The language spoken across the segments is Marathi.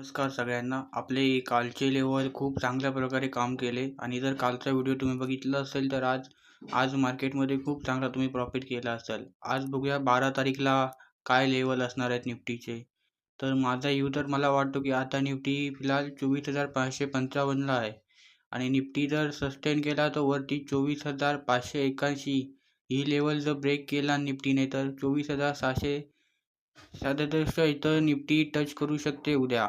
नमस्कार सगळ्यांना. आपले कालचे लेवल खूप चांगल्या प्रकारे काम केले आणि जर कालचा व्हिडिओ तुम्ही बघितला असेल तर आज आज मार्केटमध्ये खूप चांगला तुम्ही प्रॉफिट केला असेल. आज बघूया 12 तारीखला काय लेवल असणार आहेत निफ्टीचे. तर माझा व्ह्यू तर मला वाटतो की आता निफ्टी फिलहाल 24,555ला आहे आणि निफ्टी जर सस्टेन केला तर वरती 24,581 ही लेवल जर ब्रेक केला निफ्टीने तर 24,637 इथं निफ्टी टच करू शकते उद्या.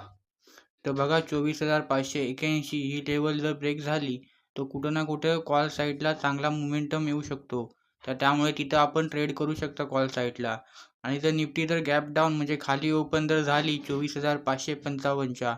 तर बघा 24,581 ही लेवल जर ब्रेक झाली तर कुठं ना कुठं कॉल साईडला चांगला मोमेंटम येऊ शकतो. तर त्यामुळे तिथं आपण ट्रेड करू शकता कॉल साईडला. आणि जर निफ्टी जर गॅप डाऊन म्हणजे खाली ओपन जर झाली 24,555च्या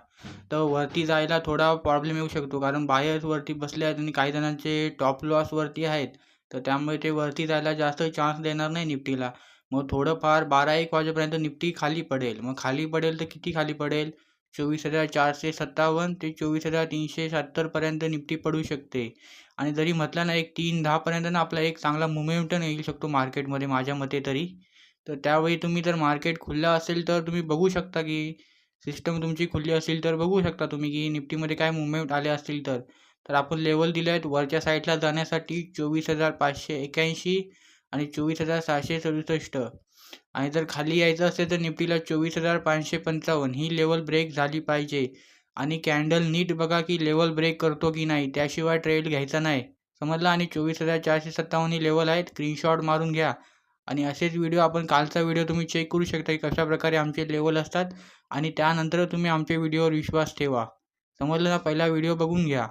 तर वरती जायला थोडा प्रॉब्लेम येऊ शकतो, कारण बायर्स वरती बसले आहेत आणि काही जणांचे टॉप लॉस वरती आहेत. तर त्यामुळे ते वरती जायला जास्त चान्स देणार नाही निफ्टीला. मग थोडंफार 12-1 वाजेपर्यंत निफ्टी खाली पडेल. मग खाली पडेल तर किती खाली पडेल? 24,457 ते 24,370 पर्यंत निफ्टी पडू शकते. आणि जरी म्हटलं ना एक 3-10 पर्यंत ना आपला एक चांगला मोमेंटम येऊ शकतो मार्केटमध्ये माझ्या मते तरी. तर त्यावेळी तुम्ही जर मार्केट खुलं असेल तर तुम्ही बघू शकता की सिस्टम तुमची खुली असेल तर बघू शकता तुम्ही की निफ्टीमध्ये काय मुवमेंट आले असतील तर. तर आपण लेवल दिले आहेत वरच्या साईडला जाण्यासाठी 24,581 आणि 24,667. आणि जर खाली यायचं असेल तर निफ्टीला 24,555 ही लेवल ब्रेक झाली पाहिजे. आणि कॅन्डल नीट बघा की लेवल ब्रेक करतो की नाही, त्याशिवाय ट्रेड घ्यायचा नाही, समजलं. आणि 24,457 ही लेवल आहे, स्क्रीनशॉट मारून घ्या. आणि असेच व्हिडिओ आपण कालचा व्हिडिओ तुम्ही चेक करू शकता की कशाप्रकारे आमचे लेवल असतात आणि त्यानंतर तुम्ही आमच्या व्हिडिओवर विश्वास ठेवा. समजलं ना, पहिला व्हिडिओ बघून घ्या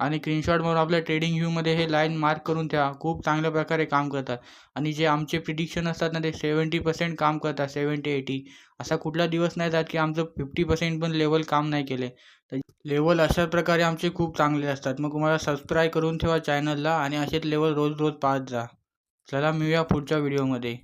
आणि स्क्रीनशॉट मारून आपल्या ट्रेडिंग व्ह्यूमध्ये हे लाईन मार्क करून ठेवा. खूप चांगल्या प्रकारे काम करतात आणि जे आमचे प्रिडिक्शन असतात ना ते 70% काम करतात. 70-80 असा कुठला दिवस नाही जात की आमचं 50% पण लेवल काम नाही केले. तर लेवल अशा प्रकारे आमचे खूप चांगले असतात. मग तुम्हाला सबस्क्राईब करून ठेवा चॅनलला आणि असेच लेवल रोज रोज पाहत जा. चला मिळूया पुढच्या व्हिडिओमध्ये.